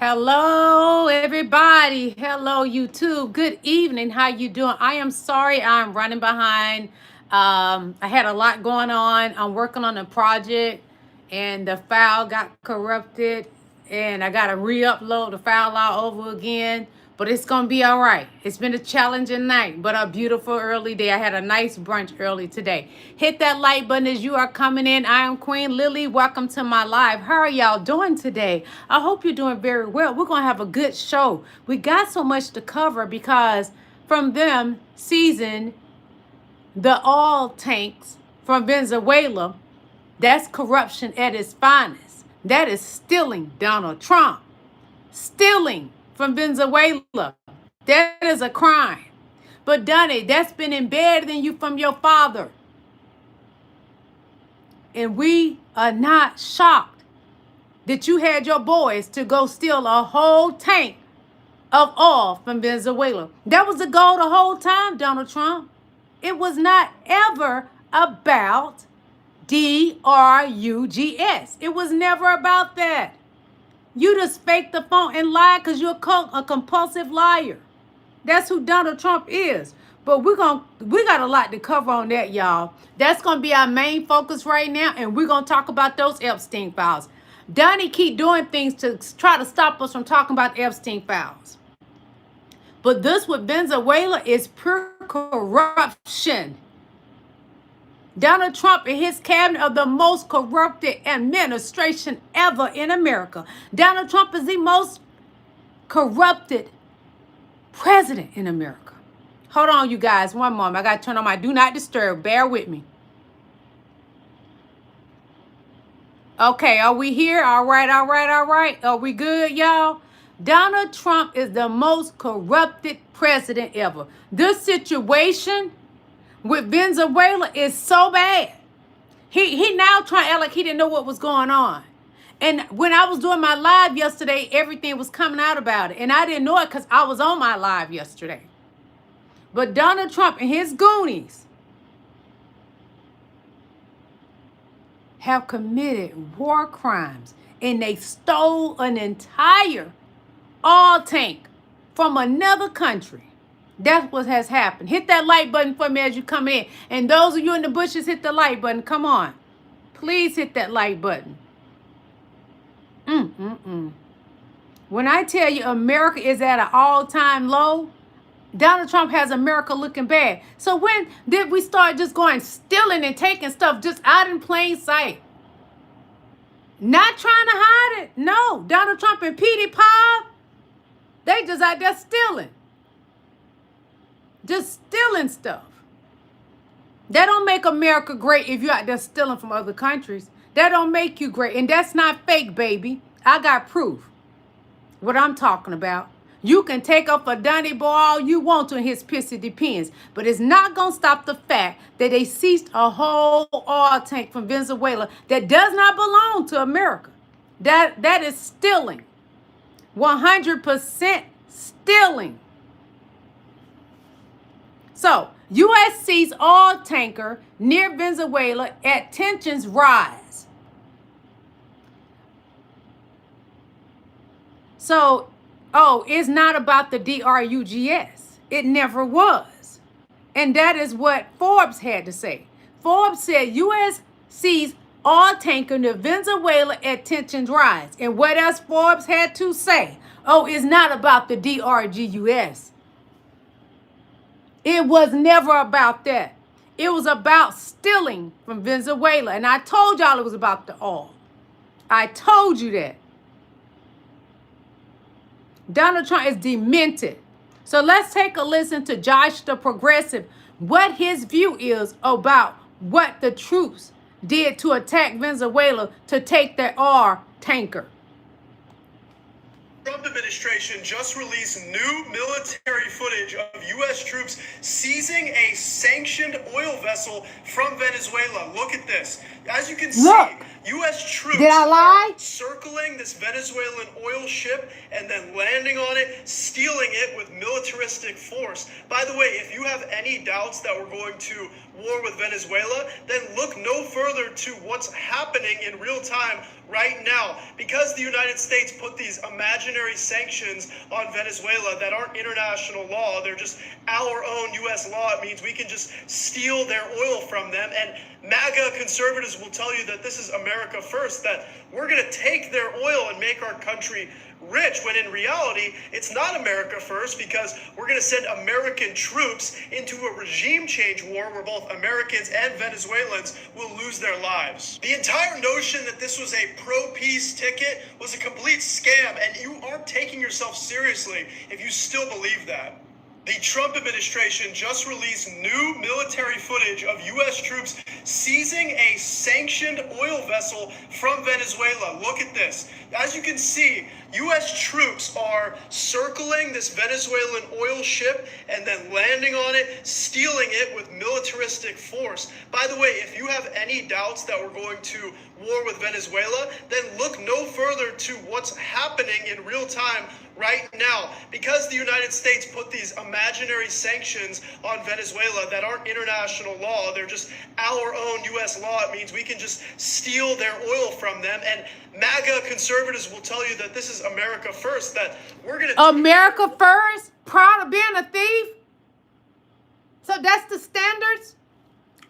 Hello, everybody. Hello, YouTube. Good evening. How you doing? I am sorry I'm running behind. I had a lot going on. I'm working on a project, and the file got corrupted, and I got to re-upload the file all over again. But it's going to be all right. It's been a challenging night, but a beautiful early day. I had a nice brunch early today. Hit that like button as you are coming in. I am Queen Lillie. Welcome to my live. How are y'all doing today? I hope you're doing very well. We're going to have a good show. We got so much to cover because from them seizing the oil tanks from Venezuela, that's corruption at its finest. That is stealing, Donald Trump. Stealing from Venezuela. That is a crime. But Donnie, that's been embedded in you from your father. And we are not shocked that you had your boys to go steal a whole tank of oil from Venezuela. That was the goal the whole time, Donald Trump. It was not ever about DRUGS. It was never about that. You just faked the phone and lied because you're a compulsive liar. That's who Donald Trump is. But we got a lot to cover on that, y'all. That's going to be our main focus right now, and we're going to talk about those Epstein files. Donnie keep doing things to try to stop us from talking about the Epstein files. But this with Venezuela is pure corruption. Donald Trump and his cabinet are the most corrupted administration ever in America. Donald Trump is the most corrupted president in America. Hold on, you guys. One moment. I got to turn on my do not disturb. Bear with me. Okay, are we here? All right. Are we good, y'all? Donald Trump is the most corrupted president ever. This situation with Venezuela is so bad. He now trying to act like he didn't know what was going on. And when I was doing my live yesterday, everything was coming out about it. And I didn't know it because I was on my live yesterday. But Donald Trump and his goonies have committed war crimes. And they stole an entire oil tank from another country. That's what has happened. Hit that like button for me as you come in. And those of you in the bushes, hit the like button. Come on. Please hit that like button. When I tell you America is at an all-time low, Donald Trump has America looking bad. So when did we start just going stealing and taking stuff just out in plain sight? Not trying to hide it. No. Donald Trump and Petey Pie, they just out there stealing. Just stealing stuff. That don't make America great if you're out there stealing from other countries. That don't make you great. And that's not fake, baby. I got proof. What I'm talking about. You can take up a Donnie boy all you want to in his pissy depends. But it's not going to stop the fact that they seized a whole oil tank from Venezuela that does not belong to America. That is stealing. 100% stealing. So, U.S. sees oil tanker near Venezuela at tensions rise. So, it's not about the DRUGS. It never was. And that is what Forbes had to say. Forbes said U.S. sees oil tanker near Venezuela at tensions rise. And what else Forbes had to say? It's not about the DRGUS. It was never about that. It was about stealing from Venezuela. And I told y'all it was about the oil. I told you that. Donald Trump is demented. So let's take a listen to Josh the Progressive, what his view is about what the troops did to attack Venezuela to take their oil tanker. Trump administration just released new military footage of U.S. troops seizing a sanctioned oil vessel from Venezuela. Look at this. As you can see, U.S. troops are circling this Venezuelan oil ship and then landing on it, stealing it with militaristic force. By the way, if you have any doubts that we're going to war with Venezuela, then look no further to what's happening in real time right now. Because the United States put these imaginary military sanctions on Venezuela that aren't international law. They're just our own U.S. law. It means we can just steal their oil from them. And MAGA conservatives will tell you that this is America first, that we're going to take their oil and make our country rich, when in reality, it's not America first, because we're going to send American troops into a regime change war where both Americans and Venezuelans will lose their lives. The entire notion that this was a pro-peace ticket was a complete scam, and you aren't taking yourself seriously if you still believe that. The Trump administration just released new military footage of U.S. troops seizing a sanctioned oil vessel from Venezuela. Look at this. As you can see, U.S. troops are circling this Venezuelan oil ship and then landing on it, stealing it with militaristic force. By the way, if you have any doubts that we're going to war with Venezuela, then look no further to what's happening in real time right now. Because the United States put these imaginary sanctions on Venezuela that aren't international law, they're just our own U.S. law. It means we can just steal their oil from them. And MAGA conservatives will tell you that this is America first, that we're going to... America first? Proud of being a thief? So that's the standards?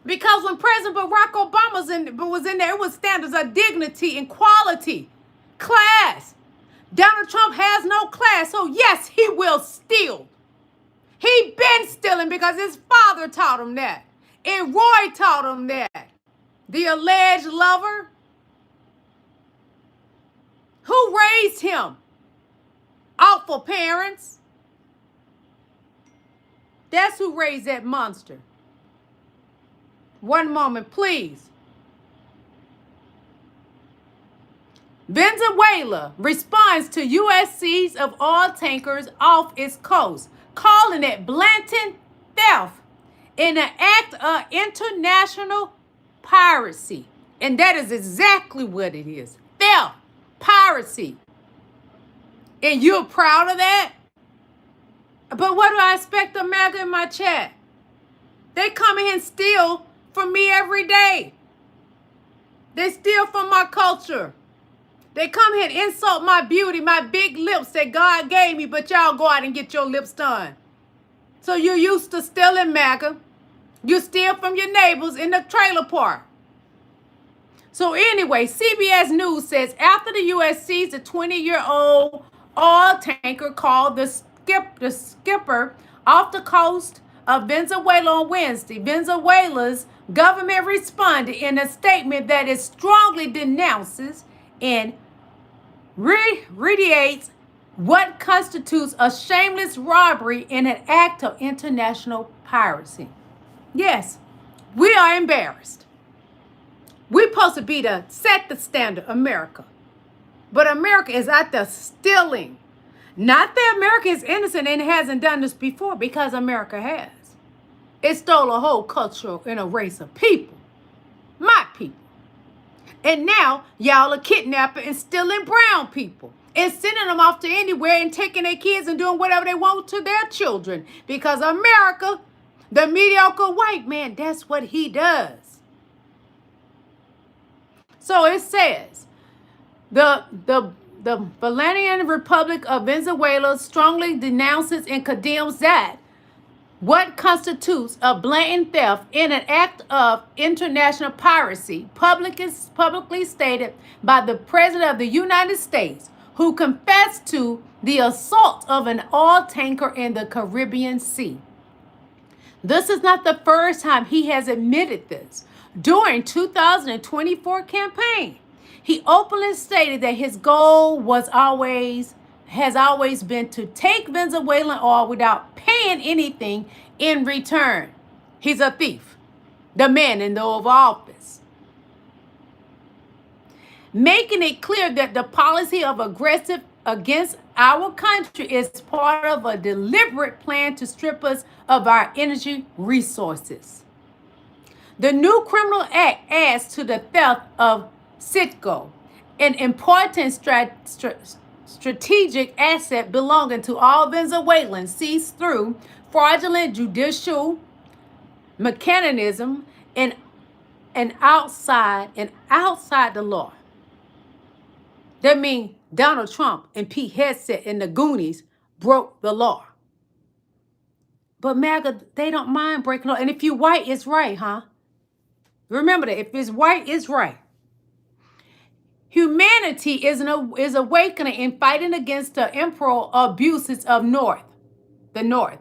Because when President Barack Obama was in there, it was standards of dignity, equality, class. Donald Trump has no class, so yes, he will steal. He been stealing because his father taught him that. And Roy taught him that. The alleged lover. Who raised him? Awful parents. That's who raised that monster. One moment, please. Venezuela responds to U.S. seizure of oil tankers off its coast, calling it blatant theft in an act of international piracy. And that is exactly what it is. Theft, piracy. And you're proud of that? But what do I expect of MAGA in my chat? They come in and steal from me every day. They steal from my culture. They come here and insult my beauty, my big lips that God gave me, but y'all go out and get your lips done. So you're used to stealing, MAGA. You steal from your neighbors in the trailer park. So anyway, CBS News says after the U.S. seized a 20-year-old oil tanker called the Skipper off the coast of Venezuela on Wednesday, Venezuela's government responded in a statement that it strongly denounces and reiterates what constitutes a shameless robbery in an act of international piracy. Yes, we are embarrassed. We're supposed to be to set the standard, America. But America is out there stealing. Not that America is innocent and hasn't done this before, because America has. It stole a whole culture and a race of people. My people. And now y'all are kidnapping and stealing brown people and sending them off to anywhere and taking their kids and doing whatever they want to their children. Because America, the mediocre white man, that's what he does. So it says, the Bolivarian Republic of Venezuela strongly denounces and condemns that what constitutes a blatant theft in an act of international piracy, publicly stated by the President of the United States, who confessed to the assault of an oil tanker in the Caribbean Sea. This is not the first time he has admitted this. During 2024 campaign, he openly stated that his goal has always been to take Venezuelan oil without paying anything in return. He's a thief, the man in the Oval Office. Making it clear that the policy of aggressive against our country is part of a deliberate plan to strip us of our energy resources. The new criminal act adds to the theft of Citgo, an important strategic asset belonging to all Venezuelans, seized through fraudulent judicial mechanism and outside the law. That means Donald Trump and Pete Hegseth and the Goonies broke the law. But MAGA, they don't mind breaking law. And if you white, it's right, huh? Remember that. If it's white, it's right. Humanity is awakening and fighting against the immoral abuses of the North,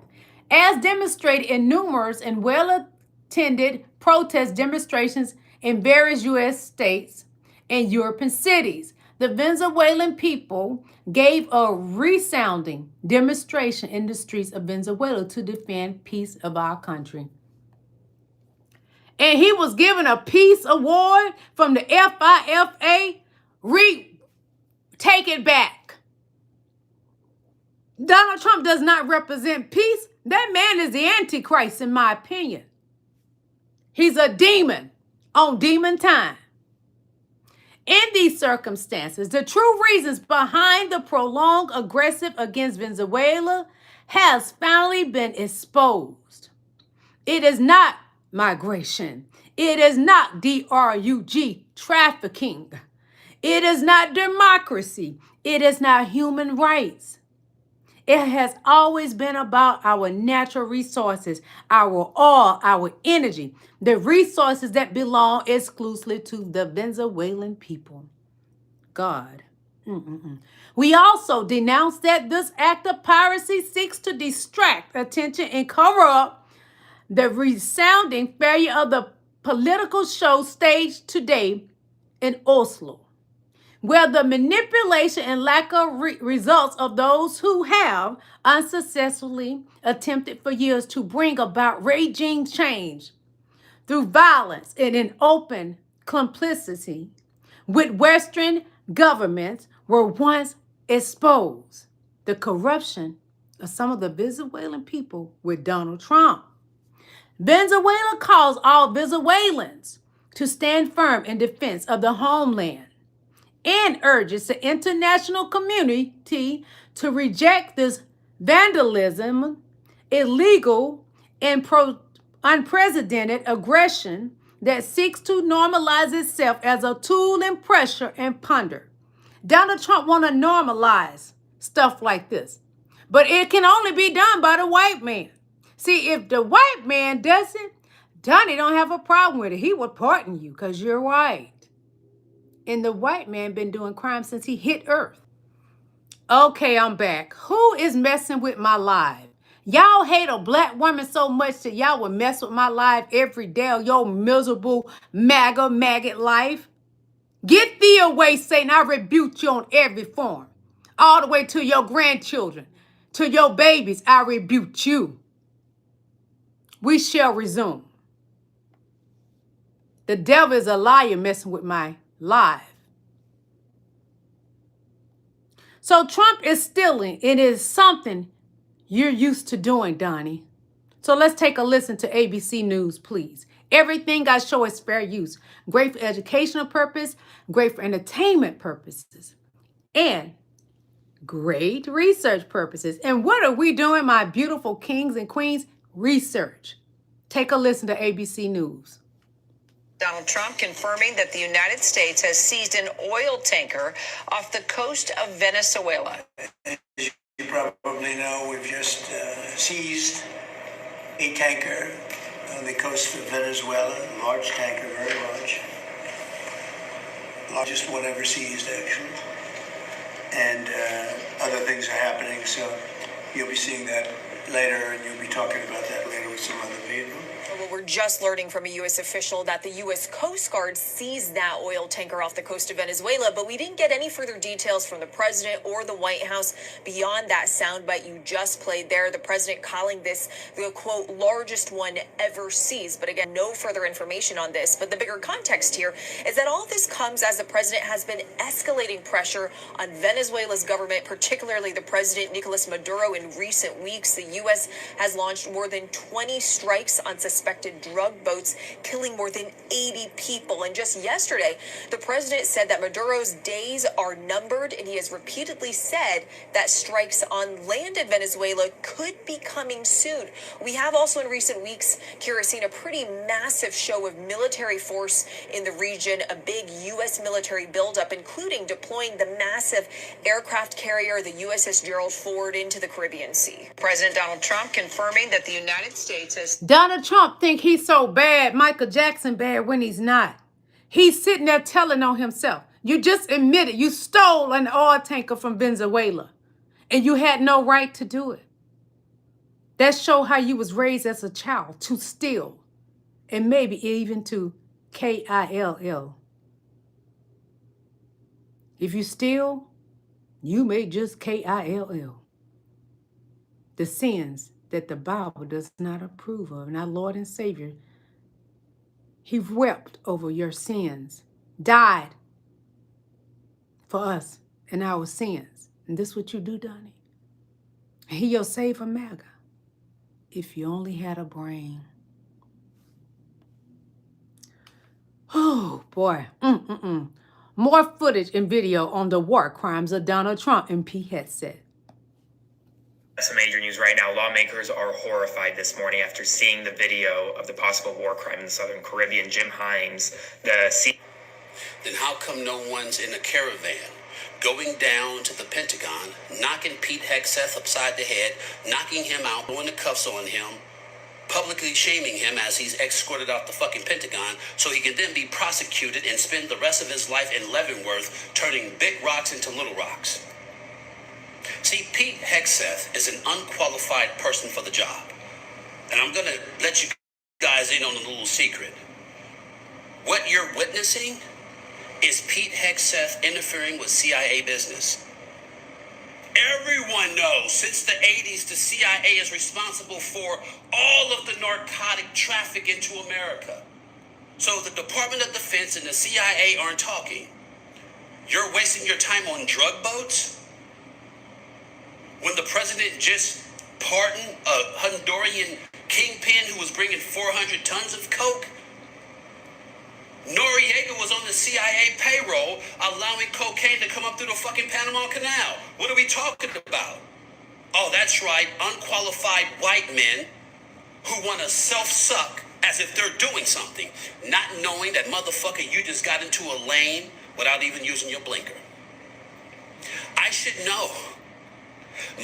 as demonstrated in numerous and well-attended protest demonstrations in various U.S. states and European cities. The Venezuelan people gave a resounding demonstration in the streets of Venezuela to defend peace of our country. And he was given a peace award from the FIFA. Take it back. Donald Trump does not represent peace. That man is the Antichrist, in my opinion. He's a demon on demon time. In these circumstances, the true reasons behind the prolonged aggressive against Venezuela has finally been exposed. It is not migration. It is not drug trafficking. It is not democracy. It is not human rights. It has always been about our natural resources, our oil, our energy, the resources that belong exclusively to the Venezuelan people. God. We also denounce that this act of piracy seeks to distract attention and cover up the resounding failure of the political show staged today in Oslo, where the manipulation and lack of results of those who have unsuccessfully attempted for years to bring about regime change through violence and in open complicity with Western governments were once exposed. The corruption of some of the Venezuelan people with Donald Trump. Venezuela calls all Venezuelans to stand firm in defense of the homeland and urges the international community to reject this vandalism, illegal, and unprecedented aggression that seeks to normalize itself as a tool in pressure and plunder. Donald Trump want to normalize stuff like this, but it can only be done by the white man. See, if the white man does it, Donnie don't have a problem with it. He would pardon you because you're white. And the white man been doing crime since he hit Earth. Okay, I'm back. Who is messing with my live? Y'all hate a black woman so much that y'all would mess with my live every day of your miserable maggot life. Get thee away, Satan. I rebuke you on every form. All the way to your grandchildren, to your babies, I rebuke you. We shall resume. The devil is a liar messing with my live. So Trump is stealing. It is something you're used to doing, Donnie. So let's take a listen to ABC News, please. Everything I show is fair use. Great for educational purpose, great for entertainment purposes, and great research purposes. And what are we doing, my beautiful kings and queens? Research. Take a listen to ABC News. Donald Trump confirming that the United States has seized an oil tanker off the coast of Venezuela. As you probably know, we've just seized a tanker on the coast of Venezuela, a large tanker, very large. Largest one ever seized, actually. And other things are happening, so you'll be seeing that later, and you'll be talking about that later with some other people. Well, we're just learning from a U.S. official that the U.S. Coast Guard seized that oil tanker off the coast of Venezuela, but we didn't get any further details from the president or the White House beyond that soundbite you just played there. The president calling this the, quote, largest one ever seized. But again, no further information on this. But the bigger context here is that all this comes as the president has been escalating pressure on Venezuela's government, particularly the president, Nicolas Maduro, in recent weeks. The U.S. has launched more than 20 strikes on suspected unsuspected drug boats, killing more than 80 people. And just yesterday, the president said that Maduro's days are numbered, and he has repeatedly said that strikes on land in Venezuela could be coming soon. We have also in recent weeks, Kira, seen a pretty massive show of military force in the region, a big U.S. military buildup, including deploying the massive aircraft carrier, the USS Gerald Ford, into the Caribbean Sea. President Donald Trump confirming that the United States has... Donald Trump think he's so bad, Michael Jackson bad, when he's not. He's sitting there telling on himself. You just admitted you stole an oil tanker from Venezuela, and you had no right to do it. That show how you was raised as a child to steal, and maybe even to kill. If you steal, you may just kill. The sins that the Bible does not approve of. And our Lord and Savior, he wept over your sins, died for us and our sins. And this is what you do, Donnie. He your savior, MAGA. If you only had a brain. Oh, boy. More footage and video on the war crimes of Donald Trump and Pete Hegseth. Some major news right now. Lawmakers are horrified this morning after seeing the video of the possible war crime in the Southern Caribbean. Jim Himes, Then how come no one's in a caravan going down to the Pentagon, knocking Pete Hegseth upside the head, knocking him out, throwing the cuffs on him, publicly shaming him as he's escorted out the fucking Pentagon so he can then be prosecuted and spend the rest of his life in Leavenworth turning big rocks into little rocks? See, Pete Hegseth is an unqualified person for the job. And I'm going to let you guys in on a little secret. What you're witnessing is Pete Hegseth interfering with CIA business. Everyone knows since the 80s the CIA is responsible for all of the narcotic traffic into America. So the Department of Defense and the CIA aren't talking. You're wasting your time on drug boats? When the president just pardoned a Honduran kingpin who was bringing 400 tons of coke? Noriega was on the CIA payroll allowing cocaine to come up through the fucking Panama Canal. What are we talking about? Oh, that's right, unqualified white men who want to self-suck as if they're doing something, not knowing that, motherfucker, you just got into a lane without even using your blinker. I should know.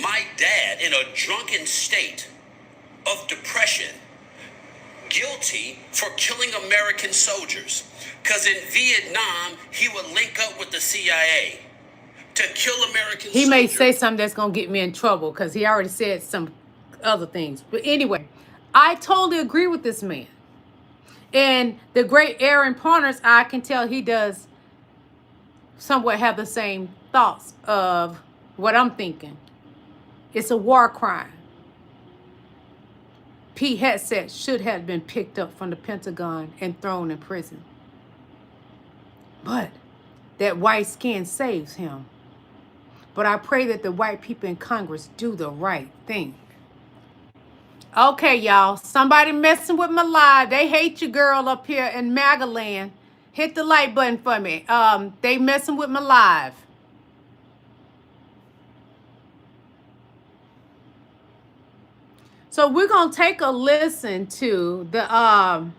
My dad, in a drunken state of depression, guilty for killing American soldiers, because in Vietnam, he would link up with the CIA to kill American soldiers. He may say something that's going to get me in trouble because he already said some other things. But anyway, I totally agree with this man. And the great Aaron Partners, I can tell he does somewhat have the same thoughts of what I'm thinking. It's a war crime. Pete Hegseth should have been picked up from the Pentagon and thrown in prison. But that white skin saves him. But I pray that the white people in Congress do the right thing. Okay, y'all. Somebody messing with my live. They hate you, girl, up here in MAGA land. Hit the like button for me. They messing with my live. So we're going to take a listen to the,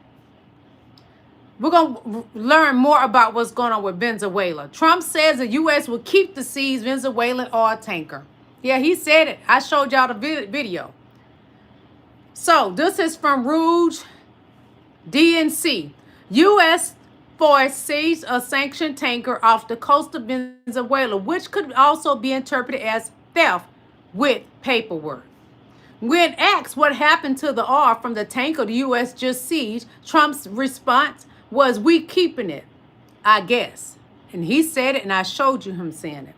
we're going to learn more about what's going on with Venezuela. Trump says the U.S. will keep the seized Venezuelan oil tanker. Yeah, he said it. I showed y'all the video. So this is from Rouge DNC. U.S. force seized a sanctioned tanker off the coast of Venezuela, which could also be interpreted as theft with paperwork. When asked what happened to the oil from the tanker the U.S. just seized, Trump's response was, "We keeping it, I guess." And he said it, and I showed you him saying it.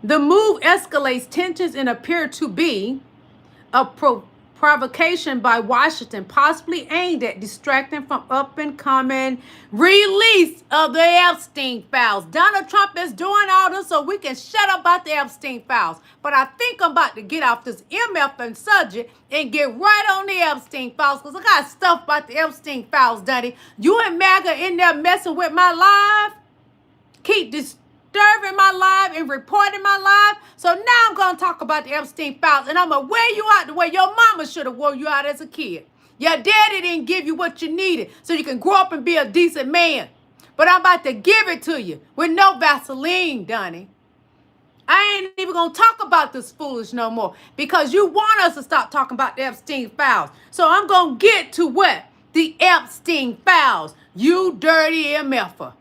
The move escalates tensions and appear to be a provocation by Washington, possibly aimed at distracting from up-and-coming release of the Epstein files. Donald Trump is doing all this so we can shut up about the Epstein files. But I think I'm about to get off this MF and subject and get right on the Epstein files, because I got stuff about the Epstein files, Daddy. You and MAGA in there messing with my live. Keep disturbing my live and reporting my live. So now I'm going to talk about the Epstein files, and I'm going to wear you out the way your mama should have wore you out as a kid. Your daddy didn't give you what you needed so you can grow up and be a decent man. But I'm about to give it to you with no Vaseline, Donnie. I ain't even going to talk about this foolish no more, because you want us to stop talking about the Epstein files. So I'm going to get to what? The Epstein files. You dirty MFer.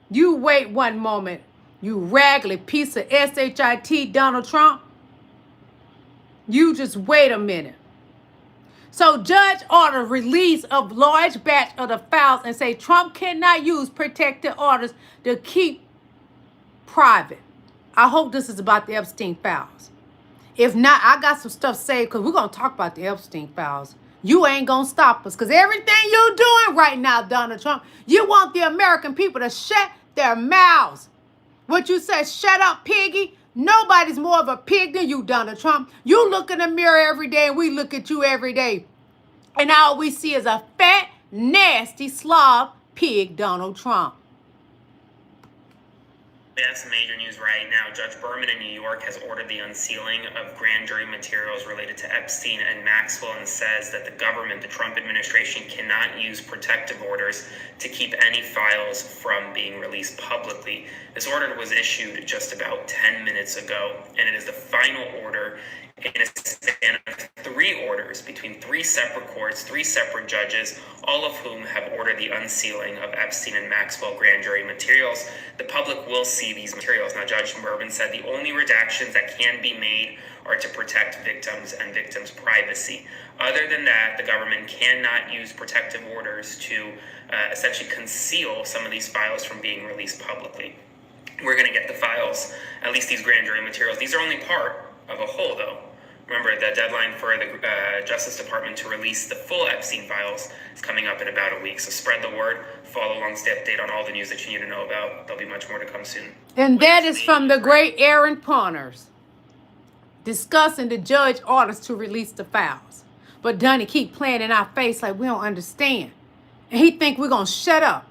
You wait one moment, you raggedy piece of SHIT Donald Trump. You just wait a minute. So judge order release of large batch of the files and say Trump cannot use protective orders to keep private. I hope this is about the Epstein files. If not, I got some stuff saved, because we're going to talk about the Epstein files. You ain't going to stop us, because everything you're doing right now, Donald Trump, you want the American people to shut their mouths. What you say, shut up, piggy? Nobody's more of a pig than you, Donald Trump. You look in the mirror every day, and we look at you every day. And all we see is a fat, nasty, slob pig, Donald Trump. We have some major news right now. Judge Berman in New York has ordered the unsealing of grand jury materials related to Epstein and Maxwell, and says that the government, the Trump administration, cannot use protective orders to keep any files from being released publicly. This order was issued just about 10 minutes ago, and it is the final order in a span of 3 orders between 3 separate courts, 3 separate judges, all of whom have ordered the unsealing of Epstein and Maxwell grand jury materials. The public will see these materials. Now, Judge Berman said the only redactions that can be made are to protect victims and victims' privacy. Other than that, the government cannot use protective orders to essentially conceal some of these files from being released publicly. We're going to get the files, at least these grand jury materials. These are only part of a whole, though. Remember, the deadline for the Justice Department to release the full Epstein files is coming up in about a week. So spread the word, follow along, stay updated on all the news that you need to know about. There'll be much more to come soon. And that is from the great Aaron Pawners, discussing the judge orders to release the files. But Donnie keep playing in our face like we don't understand. And he think we're going to shut up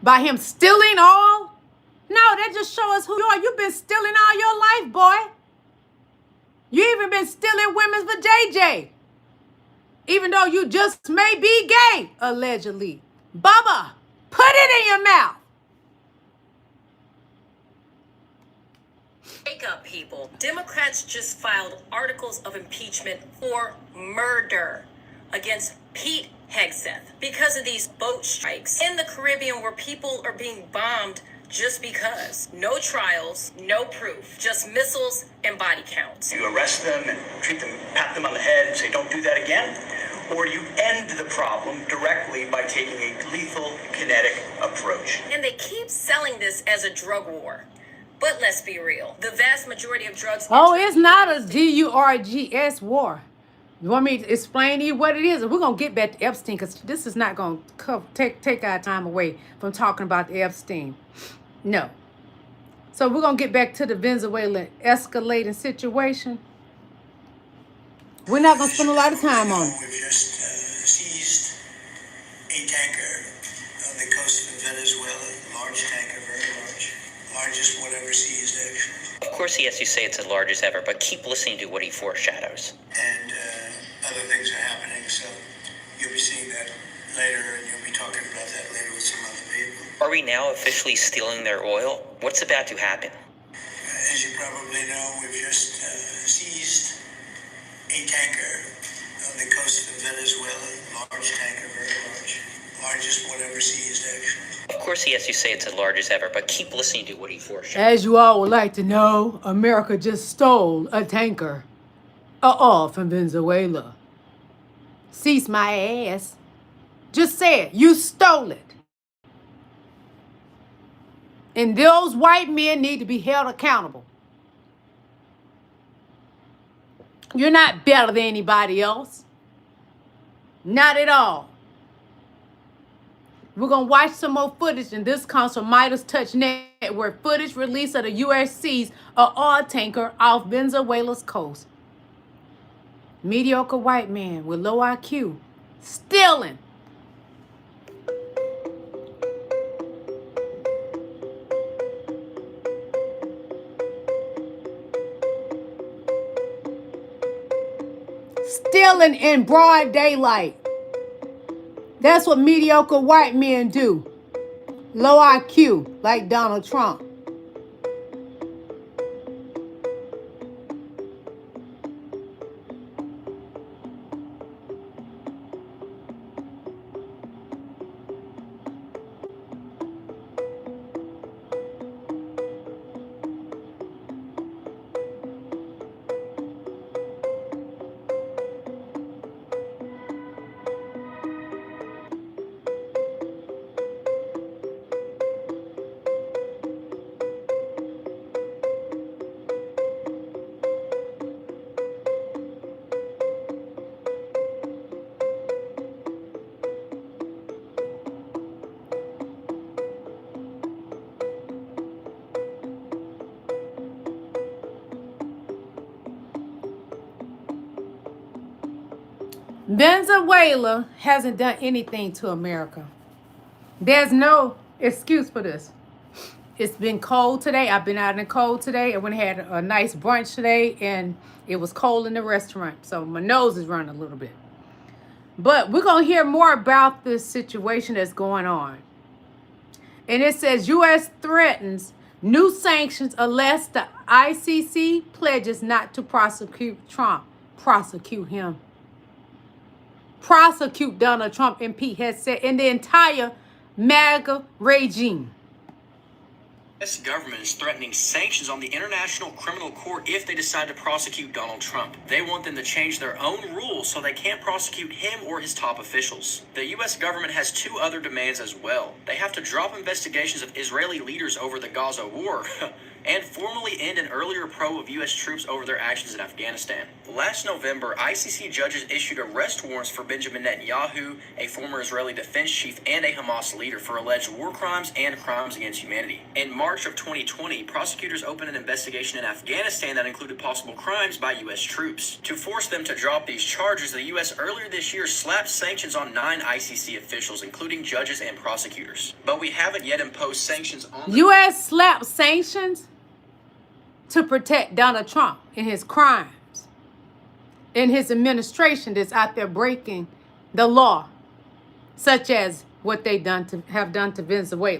by him stealing all? No, that just show us who you are. You've been stealing all your life, boy. You even been stealing women's vajayjay, even though you just may be gay, allegedly. Bubba, put it in your mouth. Wake up, people. Democrats just filed articles of impeachment for murder against Pete Hegseth because of these boat strikes in the Caribbean where people are being bombed just because. No trials, no proof, just missiles and body counts. You arrest them and treat them, pat them on the head and say, don't do that again. Or you end the problem directly by taking a lethal, kinetic approach. And they keep selling this as a drug war. But let's be real. The vast majority of drugs... Oh, it's not a DURGS war. You want me to explain to you what it is? We're going to get back to Epstein, because this is not going to take our time away from talking about the Epstein. No. So we're going to get back to the Venezuelan escalating situation. We're not going to spend a lot of time on it. We've just seized a tanker on the coast of Venezuela. Large tanker, very large. Largest one ever seized, actually. Of course, yes, you say it's the largest ever, but keep listening to what he foreshadows. And other things are happening, so you'll be seeing that later, and you'll be talking about that later with some other people. Are we now officially stealing their oil? What's about to happen? As you probably know, we've just seized a tanker on the coast of Venezuela. Large tanker, very large. Largest one ever seized, actually. Of course, yes, you say it's the largest ever, but keep listening to what he foreshadows. As you all would like to know, America just stole a tanker from Venezuela. Cease my ass. Just say it. You stole it. And those white men need to be held accountable. You're not better than anybody else. Not at all. We're going to watch some more footage, and this comes from Midas Touch Network. Footage released of the U.S. sees an oil tanker off Venezuela's coast. Mediocre white man with low IQ stealing. Stealing in broad daylight. That's what mediocre white men do. Low IQ, like Donald Trump. Venezuela hasn't done anything to America. There's no excuse for this. It's been cold today. I've been out in the cold today. I went and had a nice brunch today, and it was cold in the restaurant. So my nose is running a little bit. But we're going to hear more about this situation that's going on. And it says U.S. threatens new sanctions unless the ICC pledges not to prosecute Trump. Prosecute him. Prosecute Donald Trump, MP has said, in the entire MAGA regime. The U.S. government is threatening sanctions on the International Criminal Court if they decide to prosecute Donald Trump. They want them to change their own rules so they can't prosecute him or his top officials. The U.S. government has two other demands as well. They have to drop investigations of Israeli leaders over the Gaza war and formally end an earlier probe of U.S. troops over their actions in Afghanistan. Last November, ICC judges issued arrest warrants for Benjamin Netanyahu, a former Israeli defense chief and a Hamas leader, for alleged war crimes and crimes against humanity. In March of 2020, prosecutors opened an investigation in Afghanistan that included possible crimes by U.S. troops. To force them to drop these charges, the U.S. earlier this year slapped sanctions on 9 ICC officials, including judges and prosecutors. But we haven't yet imposed sanctions on the U.S. slapped sanctions to protect Donald Trump and his crimes, and his administration that's out there breaking the law, such as what they have done to Venezuela.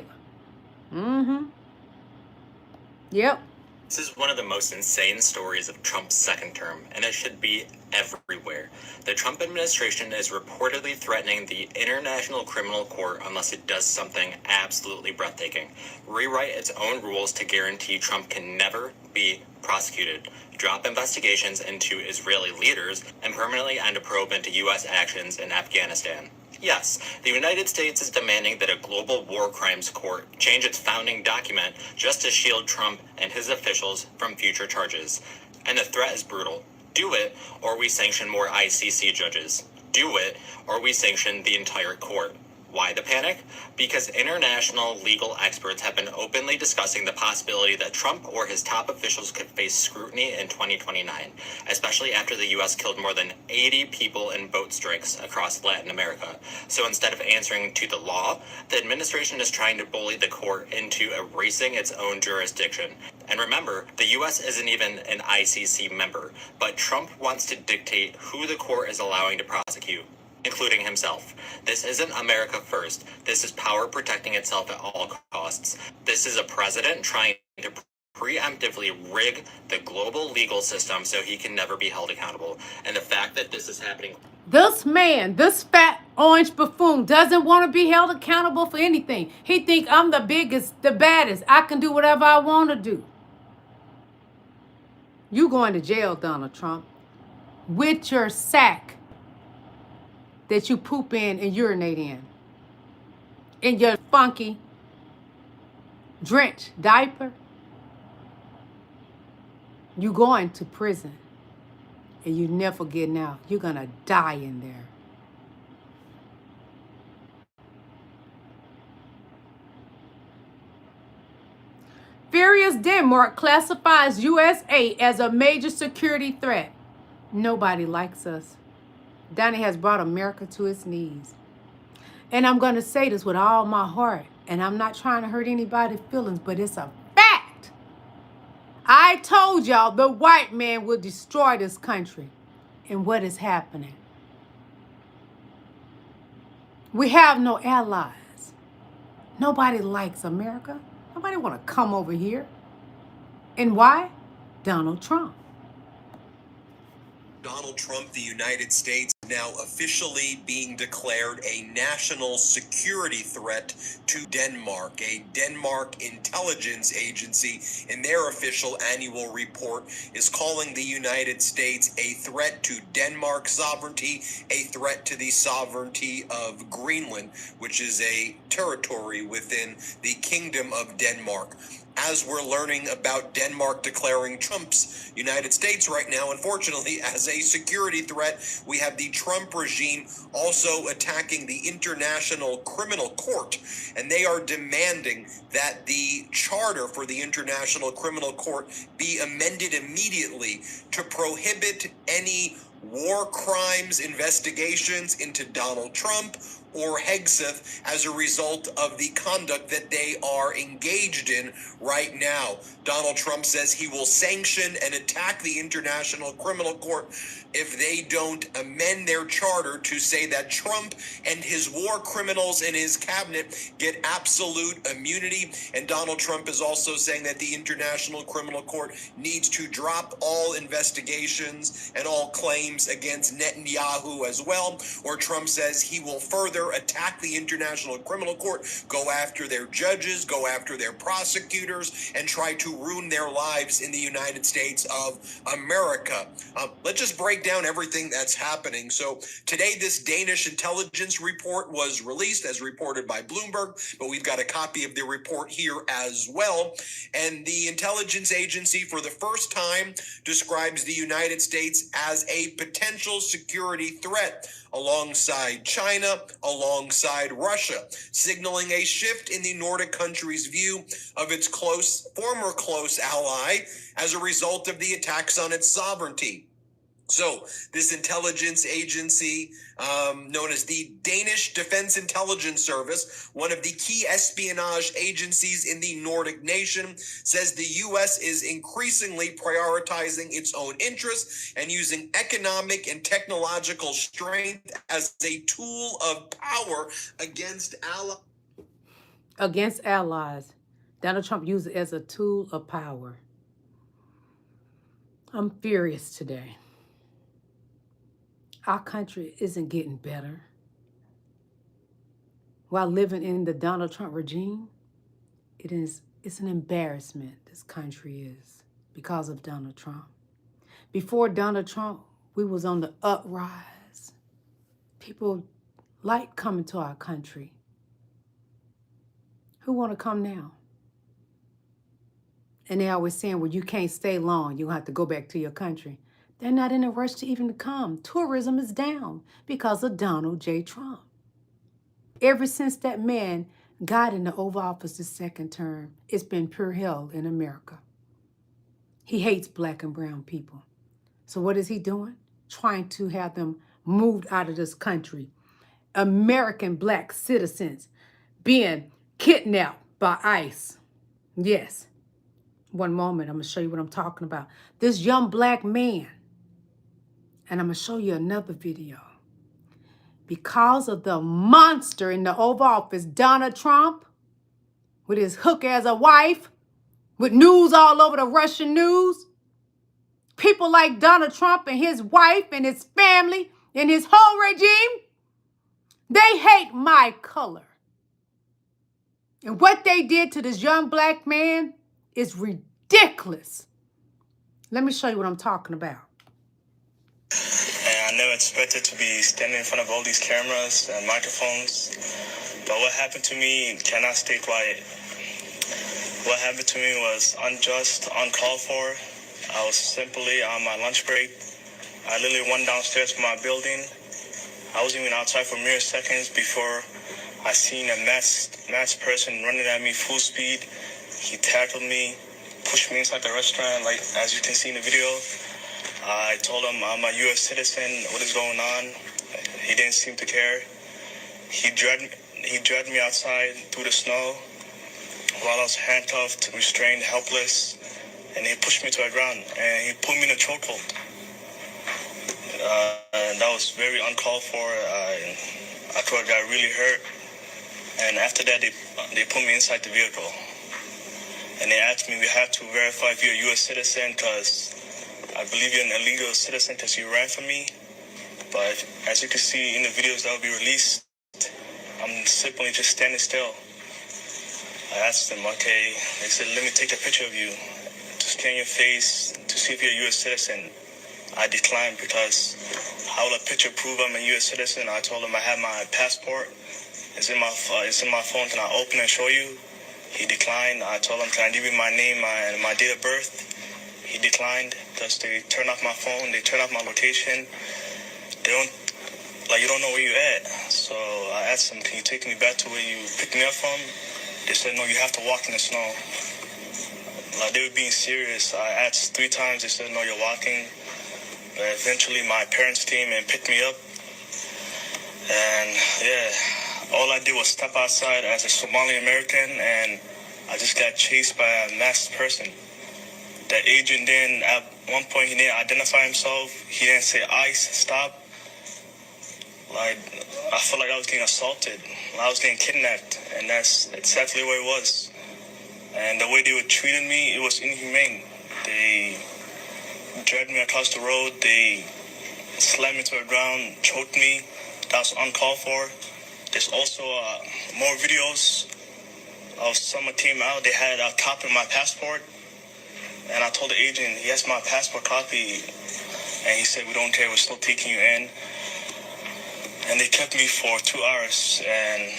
Yep. This is one of the most insane stories of Trump's second term, and it should be everywhere. The Trump administration is reportedly threatening the International Criminal Court unless it does something absolutely breathtaking. Rewrite its own rules to guarantee Trump can never be prosecuted, drop investigations into Israeli leaders, and permanently end a probe into U.S. actions in Afghanistan. Yes, the United States is demanding that a global war crimes court change its founding document just to shield Trump and his officials from future charges. And the threat is brutal. Do it, or we sanction more ICC judges. Do it, or we sanction the entire court. Why the panic? Because international legal experts have been openly discussing the possibility that Trump or his top officials could face scrutiny in 2029, especially after the U.S. killed more than 80 people in boat strikes across Latin America. So instead of answering to the law, the administration is trying to bully the court into erasing its own jurisdiction. And remember, the U.S. isn't even an ICC member, but Trump wants to dictate who the court is allowing to prosecute, including himself. This isn't America first. This is power protecting itself at all costs. This is a president trying to preemptively rig the global legal system so he can never be held accountable. And the fact that this is happening... This man, this fat orange buffoon, doesn't want to be held accountable for anything. He think I'm the biggest, the baddest. I can do whatever I want to do. You going to jail, Donald Trump, with your sack that you poop in and urinate in your funky, drenched diaper. You going to prison. and you're never getting out. You're going to die in there. Furious Denmark classifies USA as a major security threat. Nobody likes us. Donnie has brought America to its knees. And I'm going to say this with all my heart, and I'm not trying to hurt anybody's feelings, but it's a fact. I told y'all the white man will destroy this country. And what is happening? We have no allies. Nobody likes America. Nobody want to come over here. And why? Donald Trump. Donald Trump, the United States, now officially being declared a national security threat to Denmark. A Denmark intelligence agency, in their official annual report, is calling the United States a threat to Denmark's sovereignty, a threat to the sovereignty of Greenland, which is a territory within the Kingdom of Denmark. As we're learning about Denmark declaring Trump's United States right now, unfortunately, as a security threat, we have the Trump regime also attacking the International Criminal Court, and they are demanding that the charter for the International Criminal Court be amended immediately to prohibit any war crimes investigations into Donald Trump or Hegseth as a result of the conduct that they are engaged in right now. Donald Trump says he will sanction and attack the International Criminal Court if they don't amend their charter to say that Trump and his war criminals in his cabinet get absolute immunity. And Donald Trump is also saying that the International Criminal Court needs to drop all investigations and all claims against Netanyahu as well, or Trump says he will further attack the International Criminal Court, go after their judges, go after their prosecutors, and try to ruin their lives in the United States of America. Let's just break down everything that's happening. So today, this Danish intelligence report was released as reported by Bloomberg, but we've got a copy of the report here as well. And the intelligence agency, for the first time, describes the United States as a potential security threat alongside China, alongside Russia, signaling a shift in the Nordic country's view of its former close ally as a result of the attacks on its sovereignty. So this intelligence agency, known as the Danish Defense Intelligence Service, one of the key espionage agencies in the Nordic nation, says the U.S. is increasingly prioritizing its own interests and using economic and technological strength as a tool of power against allies. Against allies. Donald Trump used it as a tool of power. I'm furious today. Our country isn't getting better. While living in the Donald Trump regime, it's an embarrassment, this country is, because of Donald Trump. Before Donald Trump, we was on the uprise. People like coming to our country. Who want to come now? And they always saying, well, you can't stay long. You'll have to go back to your country. They're not in a rush to even come. Tourism is down because of Donald J. Trump. Ever since that man got in the Oval Office the second term, it's been pure hell in America. He hates black and brown people. So what is he doing? Trying to have them moved out of this country. American black citizens being kidnapped by ICE. Yes. One moment, I'm going to show you what I'm talking about. This young black man, and I'm going to show you another video. Because of the monster in the Oval Office, Donald Trump, with his hook as a wife, with news all over the Russian news, people like Donald Trump and his wife and his family and his whole regime, they hate my color. And what they did to this young black man is ridiculous. Let me show you what I'm talking about. And I never expected to be standing in front of all these cameras and microphones. But what happened to me cannot stay quiet. What happened to me was unjust, uncalled for. I was simply on my lunch break. I literally went downstairs from my building. I wasn't even outside for mere seconds before I seen a masked person running at me full speed. He tackled me, pushed me inside the restaurant, like as you can see in the video. I told him I'm a U.S. citizen. What is going on? He didn't seem to care. He dragged me outside through the snow while I was handcuffed, restrained, helpless, and he pushed me to the ground and he put me in a chokehold. And that was very uncalled for. I thought I got really hurt. And after that, they put me inside the vehicle. And they asked me, we have to verify if you're a U.S. citizen because I believe you're an illegal citizen because you ran from me. But as you can see in the videos that will be released, I'm simply just standing still. I asked them, okay, they said, let me take a picture of you to scan your face to see if you're a U.S. citizen. I declined because how will a picture prove I'm a U.S. citizen? I told them I have my passport. It's in my phone. Can I open and show you? He declined. I told him, can I give you my name and my date of birth? He declined because they turned off my phone. They turned off my location. You don't know where you're at. So I asked them, can you take me back to where you picked me up from? They said, no, you have to walk in the snow. Like they were being serious. I asked 3 times. They said, no, you're walking. But eventually my parents came and picked me up. And yeah, all I did was step outside as a Somali American and I just got chased by a masked person. The agent didn't, at one point he didn't identify himself. He didn't say ICE, stop. Like, I felt like I was getting assaulted. I was getting kidnapped, and that's exactly what it was. And the way they were treating me, it was inhumane. They dragged me across the road. They slammed me to the ground, choked me. That was uncalled for. There's also more videos of someone came out. They had a copy of my passport. And I told the agent, he has my passport copy. And he said, we don't care, we're still taking you in. And they kept me for 2 hours. And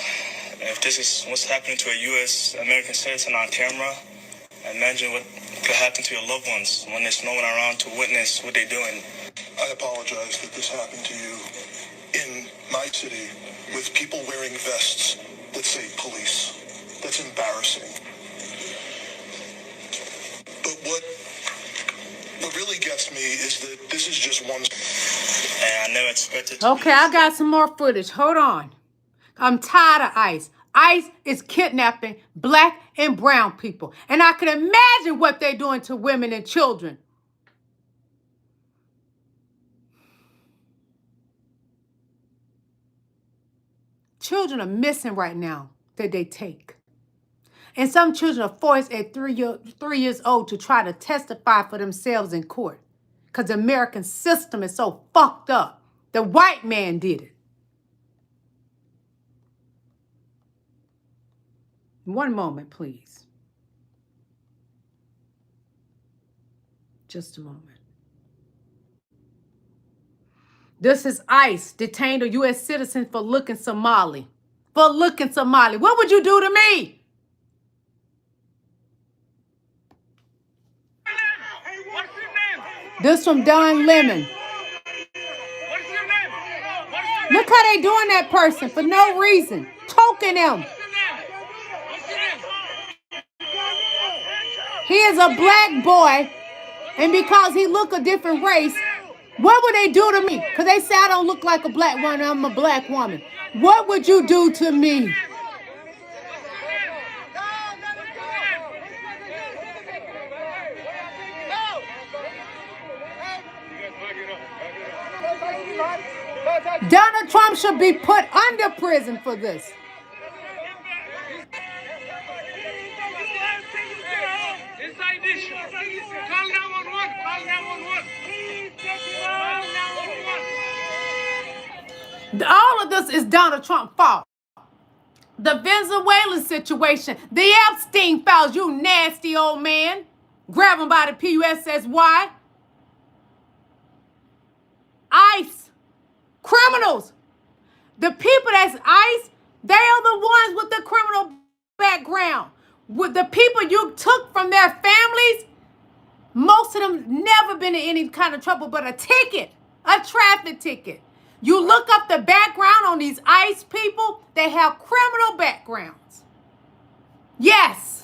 if this is what's happening to a U.S. American citizen on camera, imagine what could happen to your loved ones when there's no one around to witness what they're doing. I apologize that this happened to you in my city with people wearing vests that say police. That's embarrassing. But what really gets me is that this is just one. And I never expected to. Okay, I got some more footage. Hold on. I'm tired of ICE. ICE is kidnapping black and brown people. And I can imagine what they're doing to women and children. Children are missing right now that they take. And some children are forced at 3 years old to try to testify for themselves in court. Because the American system is so fucked up. The white man did it. One moment, please. Just a moment. This is ICE detained a U.S. citizen for looking Somali. For looking Somali. What would you do to me? This from Don Lemon. Look how they doing that person for no reason. Choking him. He is a black boy. And because he look a different race, what would they do to me? Because they say I don't look like a black woman. I'm a black woman. What would you do to me? Donald Trump should be put under prison for this. All of this is Donald Trump's fault. The Venezuelan situation, the Epstein files, you nasty old man. Grab him by the PUSSY. ICE. Criminals. The people that's ICE, they are the ones with the criminal background. With the people you took from their families, most of them never been in any kind of trouble but a ticket. A traffic ticket. You look up the background on these ICE people, they have criminal backgrounds. Yes.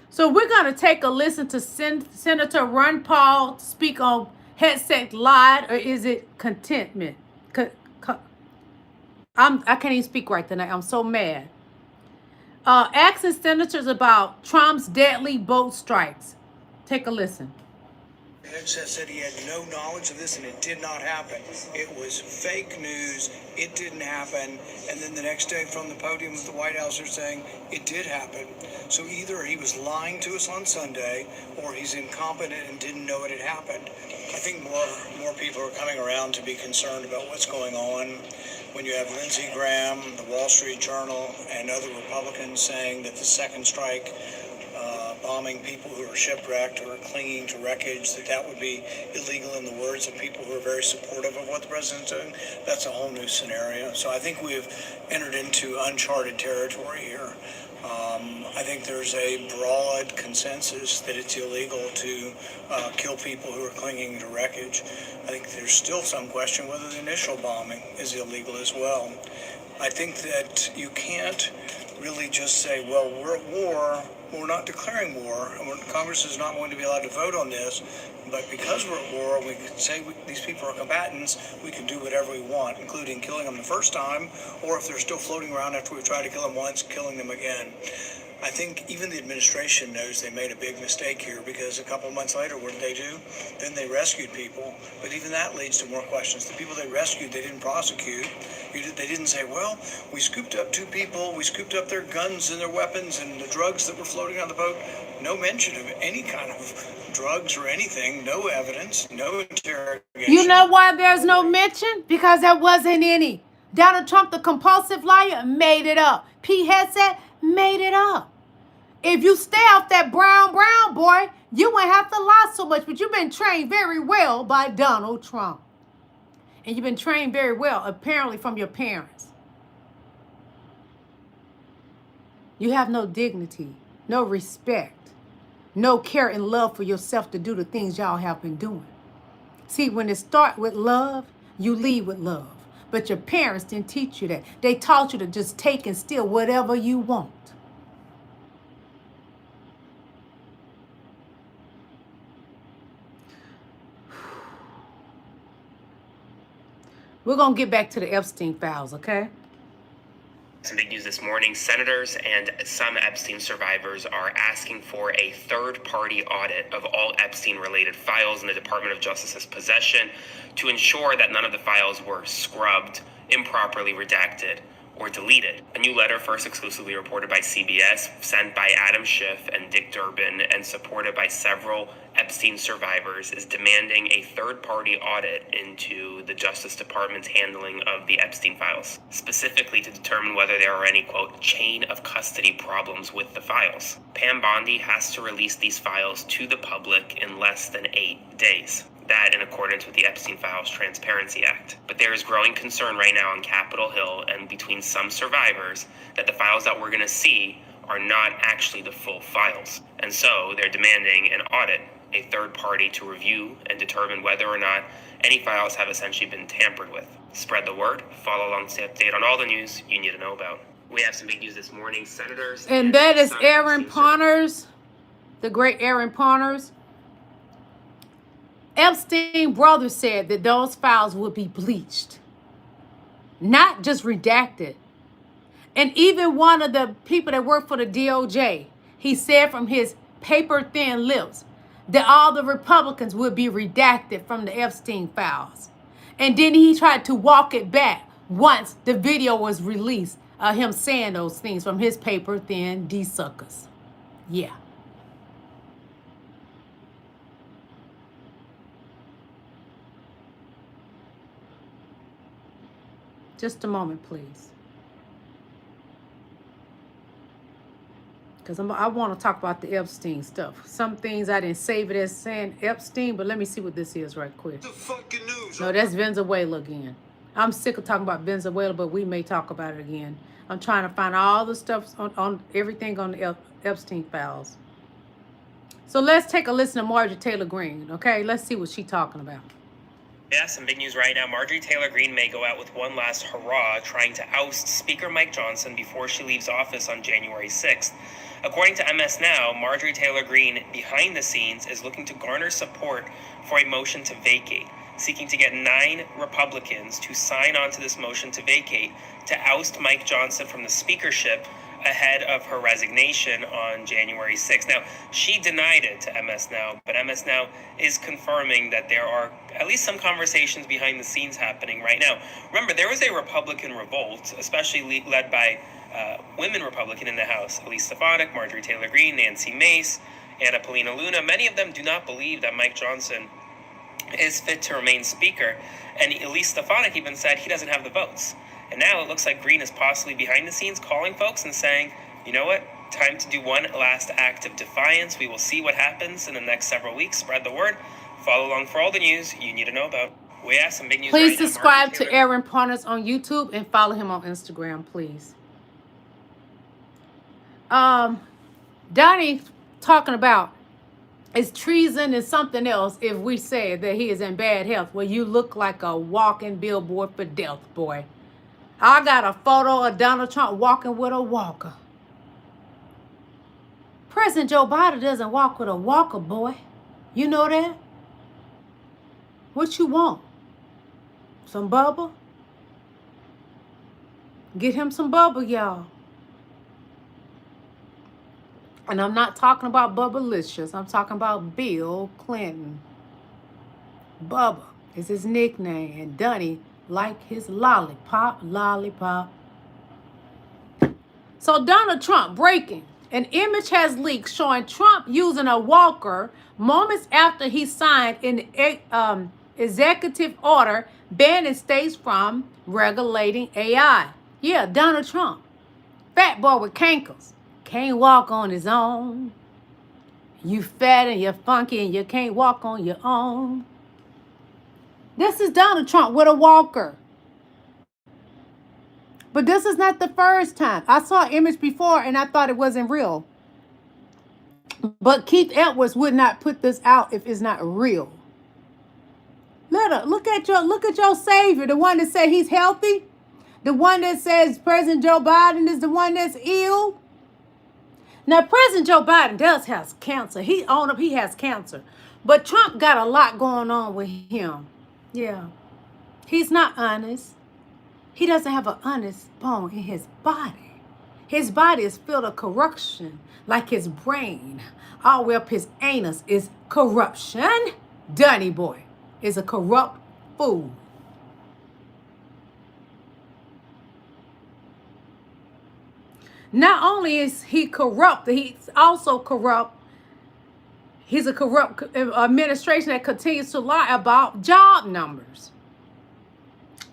So we're going to take a listen to Senator Ron Paul speak on headset lied, or is it contentment? I can't even speak right tonight. I'm so mad. Asking senators about Trump's deadly boat strikes. Take a listen. Hegseth said he had no knowledge of this and it did not happen. It was fake news. It didn't happen. And then the next day from the podium of the White House, they're saying it did happen. So either he was lying to us on Sunday or he's incompetent and didn't know it had happened. I think more people are coming around to be concerned about what's going on. When you have Lindsey Graham, the Wall Street Journal, and other Republicans saying that the second strike, bombing people who are shipwrecked or clinging to wreckage, that would be illegal in the words of people who are very supportive of what the president's doing, that's a whole new scenario. So I think we've entered into uncharted territory here. I think there's a broad consensus that it's illegal to kill people who are clinging to wreckage. I think there's still some question whether the initial bombing is illegal as well. I think that you can't really just say, well, we're at war, we're not declaring war, and Congress is not going to be allowed to vote on this, but because we're at war, we can say these people are combatants, we can do whatever we want, including killing them the first time, or if they're still floating around after we've tried to kill them once, killing them again. I think even the administration knows they made a big mistake here, because a couple of months later, what did they do? Then they rescued people, but even that leads to more questions. The people they rescued, they didn't prosecute. They didn't say, well, we scooped up 2 people, we scooped up their guns and their weapons and the drugs that were floating on the boat. No mention of any kind of drugs or anything, no evidence, no interrogation. You know why there's no mention? Because there wasn't any. Donald Trump, the compulsive liar, made it up. Pete Hegseth made it up. If you stay off that brown boy, you won't have to lie so much. But you've been trained very well by Donald Trump. And you've been trained very well, apparently, from your parents. You have no dignity, no respect, no care and love for yourself to do the things y'all have been doing. See, when it starts with love, you lead with love. But your parents didn't teach you that. They taught you to just take and steal whatever you want. We're going to get back to the Epstein files, okay? Some big news this morning. Senators and some Epstein survivors are asking for a third-party audit of all Epstein-related files in the Department of Justice's possession to ensure that none of the files were scrubbed, improperly redacted, or deleted. A new letter, first exclusively reported by CBS, sent by Adam Schiff and Dick Durbin and supported by several Epstein survivors, is demanding a third-party audit into the Justice Department's handling of the Epstein files, specifically to determine whether there are any, quote, chain of custody problems with the files. Pam Bondi has to release these files to the public in less than 8 days. That in accordance with the Epstein Files Transparency Act. But there is growing concern right now on Capitol Hill and between some survivors that the files that we're going to see are not actually the full files. And so they're demanding an audit, a third party to review and determine whether or not any files have essentially been tampered with. Spread the word, follow along to update on all the news you need to know about. We have some big news this morning. Senators and that is Aaron Pawners, the great Aaron Pawners. Epstein brother said that those files would be bleached, not just redacted. And even one of the people that work for the DOJ, he said from his paper-thin lips that all the Republicans would be redacted from the Epstein files. And then he tried to walk it back once the video was released of him saying those things from his paper-thin D-suckers. Yeah. Just a moment, please. Because I want to talk about the Epstein stuff. Some things I didn't save it as saying Epstein, but let me see what this is right quick. The fucking news. No, that's Venezuela again. I'm sick of talking about Venezuela, but we may talk about it again. I'm trying to find all the stuff on everything on the Epstein files. So let's take a listen to Marjorie Taylor Greene, okay? Let's see what she's talking about. Yeah, some big news right now. Marjorie Taylor Greene may go out with one last hurrah, trying to oust Speaker Mike Johnson before she leaves office on January 6th. According to MS Now, Marjorie Taylor Greene, behind the scenes, is looking to garner support for a motion to vacate, seeking to get 9 Republicans to sign on to this motion to vacate to oust Mike Johnson from the speakership ahead of her resignation on January 6th. Now, she denied it to MS Now, but MS Now is confirming that there are at least some conversations behind the scenes happening right now. Remember, there was a Republican revolt, especially led by women Republican in the House, Elise Stefanik, Marjorie Taylor Greene, Nancy Mace, Anna Paulina Luna. Many of them do not believe that Mike Johnson is fit to remain speaker, and Elise Stefanik even said he doesn't have the votes. And now it looks like Greene is possibly behind the scenes calling folks and saying, you know what, time to do one last act of defiance. We will see what happens in the next several weeks. Spread the word. Follow along for all the news you need to know about. We have some big news. Please subscribe to Aaron Partners on YouTube and follow him on Instagram, please. Donnie talking about it's treason and something else if we say that he is in bad health. Well, you look like a walking billboard for death, boy. I got a photo of Donald Trump walking with a walker. President Joe Biden doesn't walk with a walker, boy. You know that? What you want? Some bubble? Get him some bubble, y'all. And I'm not talking about Bubbalicious. I'm talking about Bill Clinton. Bubba is his nickname. And Donnie like his lollipop. So Donald Trump breaking. An image has leaked showing Trump using a walker moments after he signed an executive order banning states from regulating AI. Yeah, Donald Trump. Fat boy with cankles. Can't walk on his own. You fat and you're funky and you can't walk on your own. This is Donald Trump with a walker. But this is not the first time. I saw an image before and I thought it wasn't real. But Keith Edwards would not put this out if it's not real. Look at your savior, the one that said he's healthy, the one that says President Joe Biden is the one that's ill. Now, President Joe Biden does have cancer. He owned up he has cancer. But Trump got a lot going on with him. Yeah. He's not honest. He doesn't have an honest bone in his body. His body is filled with corruption, like his brain. All the way up his anus is corruption. Donnie boy is a corrupt fool. Not only is he corrupt, he's also corrupt. He's a corrupt administration that continues to lie about job numbers.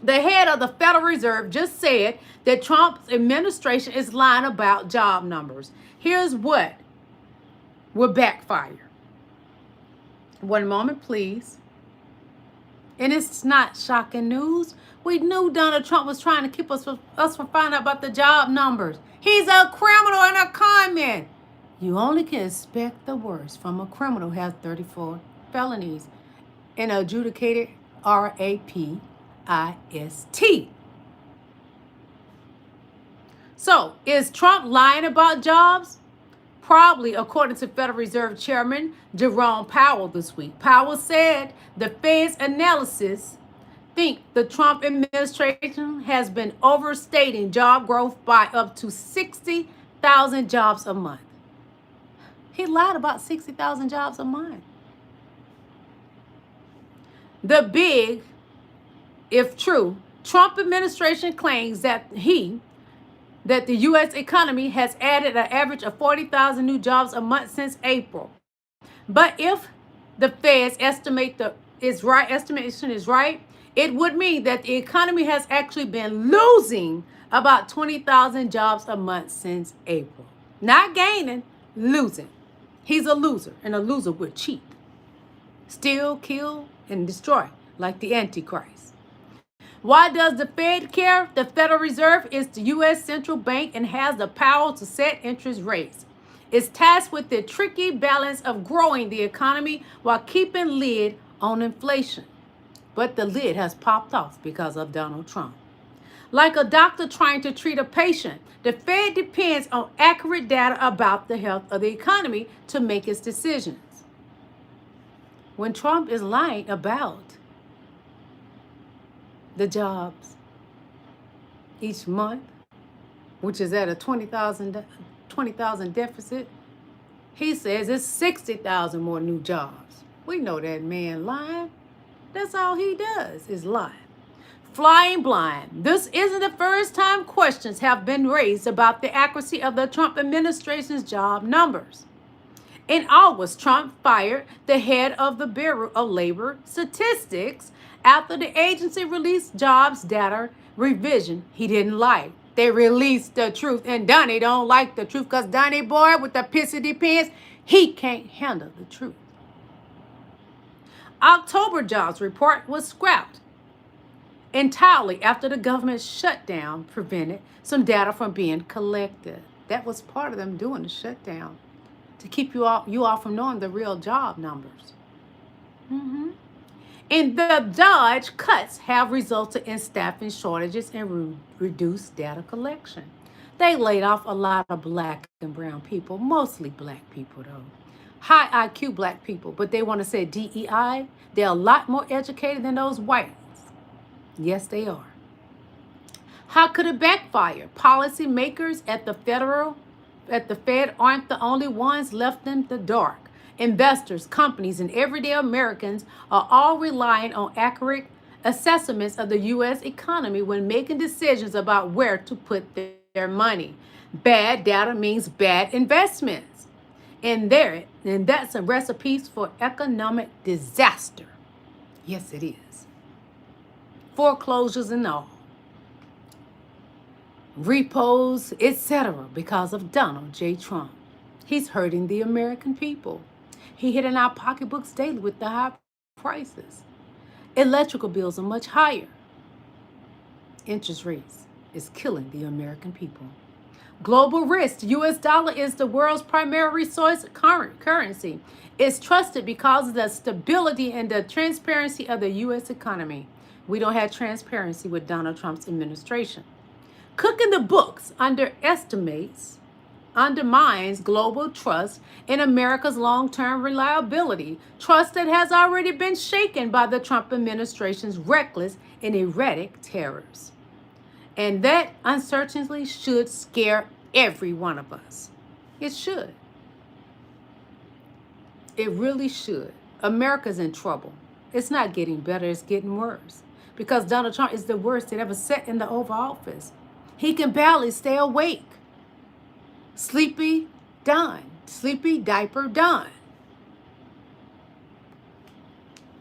The head of the Federal Reserve just said that Trump's administration is lying about job numbers. Here's what will backfire. One moment, please. And it's not shocking news. We knew Donald Trump was trying to keep us from finding out about the job numbers. He's a criminal and a con man. You only can expect the worst from a criminal who has 34 felonies and adjudicated RAPIST. So, is Trump lying about jobs? Probably, according to Federal Reserve Chairman Jerome Powell this week. Powell said the Fed's analysis think the Trump administration has been overstating job growth by up to 60,000 jobs a month. He lied about 60,000 jobs a month. The big, if true, Trump administration claims that the U.S. economy has added an average of 40,000 new jobs a month since April. But if the Fed's estimation is right, it would mean that the economy has actually been losing about 20,000 jobs a month since April. Not gaining, losing. He's a loser, and a loser would cheat, steal, kill, and destroy, like the Antichrist. Why does the Fed care? The Federal Reserve is the U.S. central bank and has the power to set interest rates. It's tasked with the tricky balance of growing the economy while keeping lid on inflation. But the lid has popped off because of Donald Trump. Like a doctor trying to treat a patient, the Fed depends on accurate data about the health of the economy to make its decisions. When Trump is lying about the jobs each month, which is at a 20,000 deficit, he says it's 60,000 more new jobs. We know that man lying. That's all he does is lie. Flying blind. This isn't the first time questions have been raised about the accuracy of the Trump administration's job numbers. In August, Trump fired the head of the Bureau of Labor Statistics after the agency released jobs data revision he didn't like. They released the truth, and Donnie don't like the truth because Donnie boy with the pissy pants, he can't handle the truth. October jobs report was scrapped entirely after the government shutdown prevented some data from being collected. That was part of them doing the shutdown, to keep you all from knowing the real job numbers. And the Dodge cuts have resulted in staffing shortages and reduced data collection. They laid off a lot of black and brown people, mostly black people though. High IQ black people, but they want to say DEI. They're a lot more educated than those whites. Yes, they are. How could it backfire? Policymakers at the Fed aren't the only ones left in the dark. Investors, companies, and everyday Americans are all relying on accurate assessments of the U.S. economy when making decisions about where to put their money. Bad data means bad investments. And that's a recipe for economic disaster. Yes, it is. Foreclosures and all. Repos, etc., because of Donald J. Trump. He's hurting the American people. He hitting our pocketbooks daily with the high prices. Electrical bills are much higher. Interest rates is killing the American people. Global risk. The U.S. dollar is the world's primary resource currency. It's trusted because of the stability and the transparency of the U.S. economy. We don't have transparency with Donald Trump's administration. Cooking the books undermines global trust in America's long-term reliability, trust that has already been shaken by the Trump administration's reckless and erratic tariffs. And that uncertainty should scare every one of us. It should. It really should. America's in trouble. It's not getting better, it's getting worse. Because Donald Trump is the worst that ever sat in the Oval Office. He can barely stay awake. Sleepy Don. Sleepy diaper Don.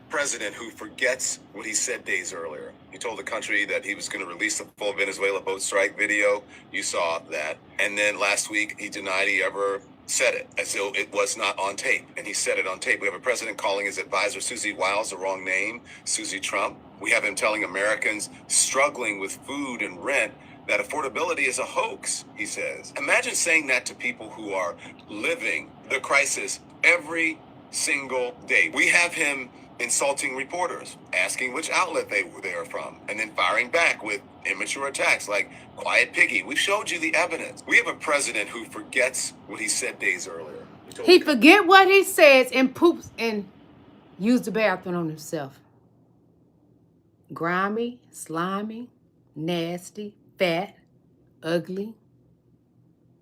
President who forgets what he said days earlier. He told the country that he was going to release the full Venezuela boat strike video. You saw that. And then last week, he denied he ever said it, as though it was not on tape. And he said it on tape. We have a president calling his advisor, Susie Wiles, the wrong name, Susie Trump. We have him telling Americans struggling with food and rent that affordability is a hoax, he says. Imagine saying that to people who are living the crisis every single day. We have him insulting reporters, asking which outlet they are from, and then firing back with immature attacks like Quiet Piggy. We've showed you the evidence. We have a president who forgets what he said days earlier. He forget what he says and poops and use the bathroom on himself. Grimy, slimy, nasty, fat, ugly.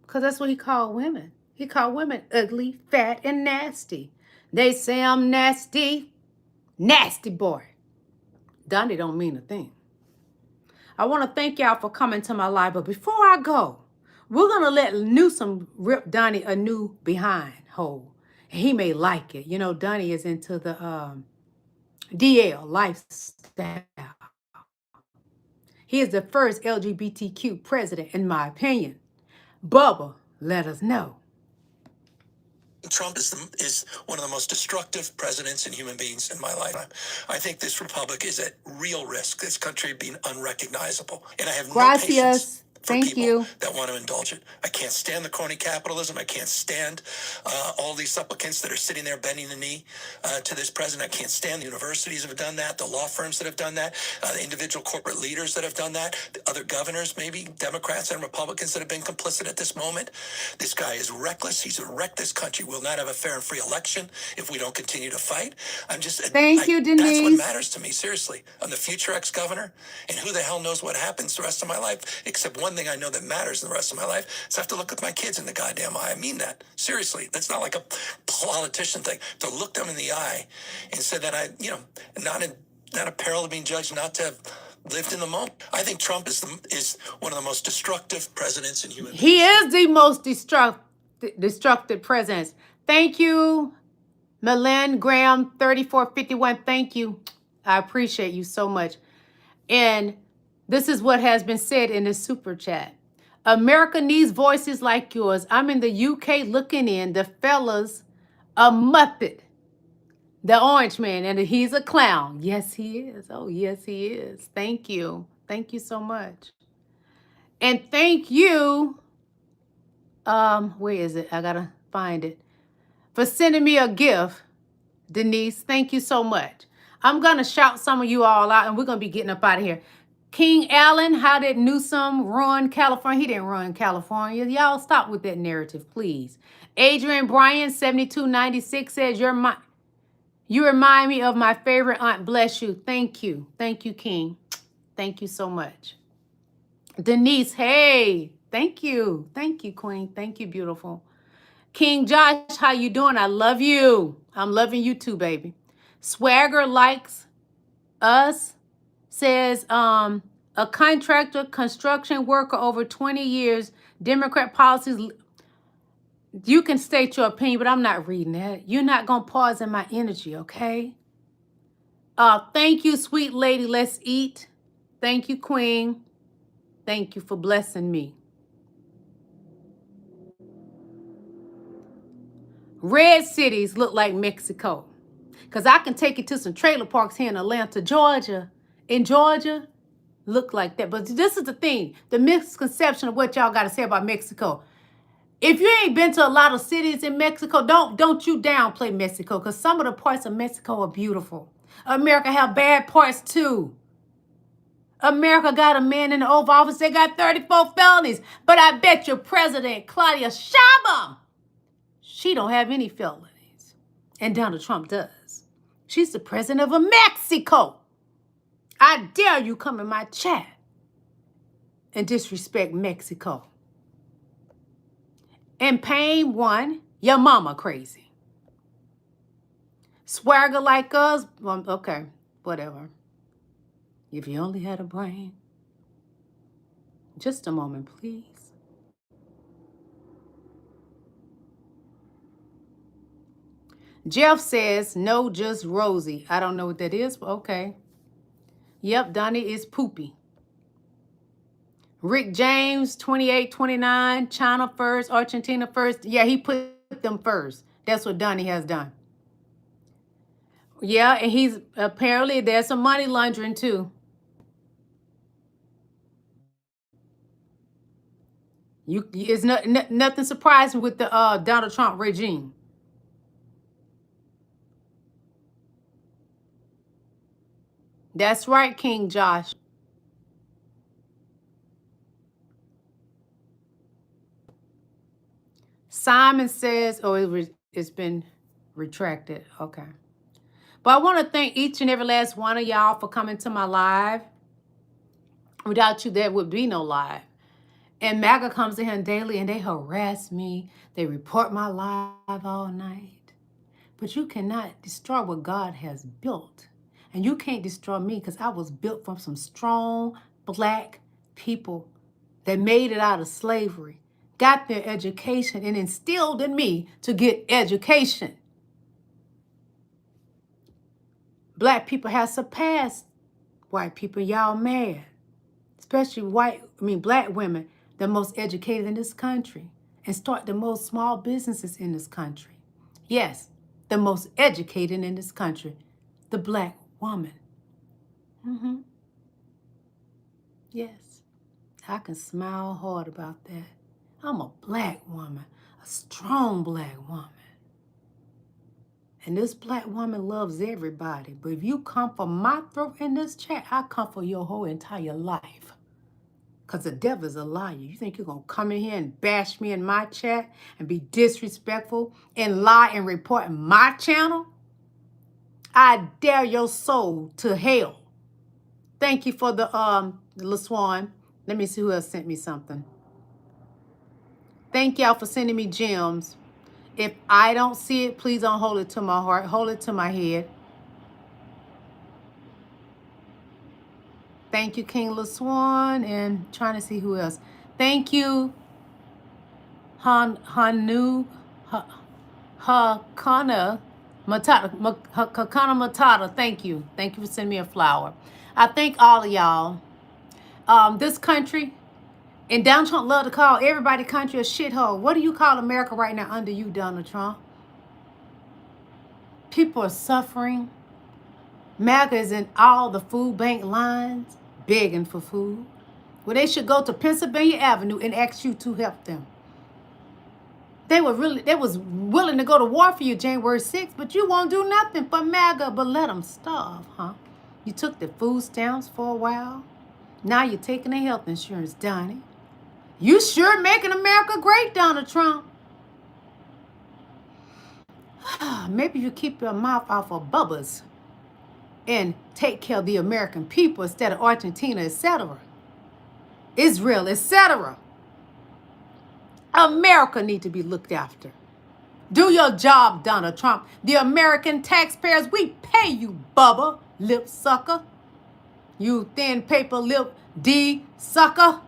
Because that's what he called women. He called women ugly, fat, and nasty. They say I'm nasty. Nasty boy. Donnie don't mean a thing. I want to thank y'all for coming to my live. But before I go, we're going to let Newsom rip Donnie a new behind hole. He may like it. You know, Donnie is into the DL lifestyle. He is the first LGBTQ president, in my opinion. Bubba, let us know. Trump is one of the most destructive presidents and human beings in my lifetime. I think this republic is at real risk, this country being unrecognizable. And I have no patience Gracias. for Thank people you. that want to indulge it. I can't stand the crony capitalism. I can't stand all these supplicants that are sitting there bending the knee to this president. I can't stand the universities that have done that, the law firms that have done that, the individual corporate leaders that have done that, the other governors, maybe Democrats and Republicans that have been complicit at this moment. This guy is reckless. He's wrecked this country. We'll not have a fair and free election if we don't continue to fight. Thank you, Denise. That's what matters to me, seriously. I'm the future ex-governor, and who the hell knows what happens the rest of my life, except one thing I know that matters in the rest of my life is I have to look at my kids in the goddamn eye. I mean that. Seriously. That's not like a politician thing. To look them in the eye and say that I, not a peril of being judged, not to have lived in the moment. I think Trump is one of the most destructive presidents in human beings. He is the most destructive president. Thank you, Melen Graham 3451. Thank you. I appreciate you so much. And this is what has been said in the super chat. America needs voices like yours. I'm in the UK looking in. The fella's a muppet. The orange man, and he's a clown. Yes, he is. Oh, yes, he is. Thank you. Thank you so much. And thank you. Where is it? I gotta find it. For sending me a gift, Denise. Thank you so much. I'm gonna shout some of you all out, and we're gonna be getting up out of here. King Allen, how did Newsom ruin California? He didn't ruin California. Y'all stop with that please. Adrian Bryan, 7296 says, you remind me of my favorite aunt. Bless you. Thank you. Thank you, King. Thank you so much. Denise, hey. Thank you. Thank you, Queen. Thank you, beautiful. King Josh, how you doing? I love you. I'm loving you too, baby. Swagger likes us. Says, a contractor, construction worker over 20 years, Democrat policies. You can state your opinion, but I'm not reading that. You're not going to pause in my energy, okay? Thank you, sweet lady. Let's eat. Thank you, Queen. Thank you for blessing me. Red cities look like Mexico. Because I can take you to some trailer parks here in Atlanta, Georgia. In Georgia, look like that. But this is the thing, the misconception of what y'all got to say about Mexico. If you ain't been to a lot of cities in Mexico, don't you downplay Mexico, because some of the parts of Mexico are beautiful. America have bad parts too. America got a man in the Oval Office that got 34 felonies, but I bet your President Claudia Sheinbaum, she don't have any felonies, and Donald Trump does. She's the president of Mexico. I dare you come in my chat and disrespect Mexico. And Payne one, your mama crazy. Swagger like us, well, okay, whatever. If you only had a brain. Just a moment, please. Jeff says, no, just Rosie. I don't know what that is, but okay. Yep, Donnie is poopy. Rick James, 2829, China first, Argentina first. Yeah, he put them first. That's what Donnie has done. Yeah, and he's apparently there's some money laundering too. It's nothing surprising with the Donald Trump regime. That's right, King Josh. Simon says, oh, it's been retracted. Okay. But I want to thank each and every last one of y'all for coming to my live. Without you, there would be no live. And MAGA comes in here daily and they harass me. They report my live all night. But you cannot destroy what God has built. And you can't destroy me because I was built from some strong black people that made it out of slavery, got their education, and instilled in me to get education. Black people have surpassed white people. Y'all mad. Especially black women, the most educated in this country, and start the most small businesses in this country. Yes, the most educated in this country, the black woman. Mm-hmm. Yes, I can smile hard about that. I'm a black woman, a strong black woman. And this black woman loves everybody. But if you come for my throat in this chat, I come for your whole entire life. Because the devil's a liar. You think you're going to come in here and bash me in my chat and be disrespectful and lie and report my channel? I dare your soul to hell. Thank you for the LaSwan. Let me see who else sent me something. Thank y'all for sending me gems. If I don't see it, please don't hold it to my heart. Hold it to my head. Thank you, King LaSwan. And trying to see who else. Thank you, Hakana Matata. Thank you. Thank you for sending me a flower. I thank all of y'all. This country, and Donald Trump love to call everybody country a shithole. What do you call America right now under you, Donald Trump? People are suffering. MAGA is in all the food bank lines begging for food. Well, they should go to Pennsylvania Avenue and ask you to help them. They was willing to go to war for you January 6th, but you won't do nothing for MAGA but let them starve, huh? You took the food stamps for a while. Now you're taking the health insurance, Donnie. You sure making America great, Donald Trump. Maybe you keep your mouth off of bubbas and take care of the American people instead of Argentina, etc. Israel, etc. America need to be looked after. Do your job, Donald Trump. The American taxpayers, we pay you, Bubba, lip sucker. You thin paper lip D sucker.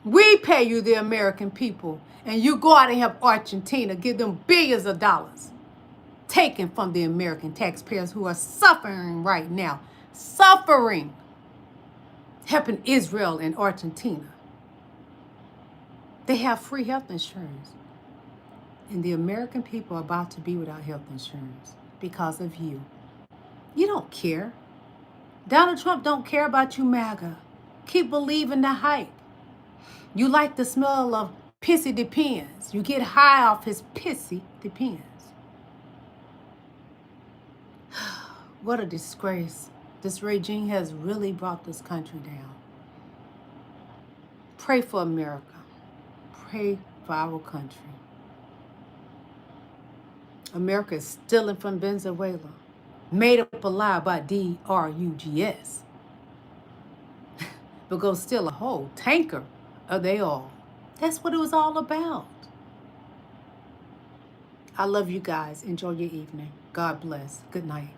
We pay you, the American people. And you go out and help Argentina, give them billions of dollars. Taken from the American taxpayers who are suffering right now. Suffering. Helping Israel and Argentina. They have free health insurance. And the American people are about to be without health insurance because of you. You don't care. Donald Trump don't care about you, MAGA. Keep believing the hype. You like the smell of pissy depends. You get high off his pissy depends. What a disgrace. This regime has really brought this country down. Pray for America. Pray for our country. America is stealing from Venezuela. Made up a lie about DRUGS. But go steal a whole tanker of they all. That's what it was all about. I love you guys. Enjoy your evening. God bless. Good night.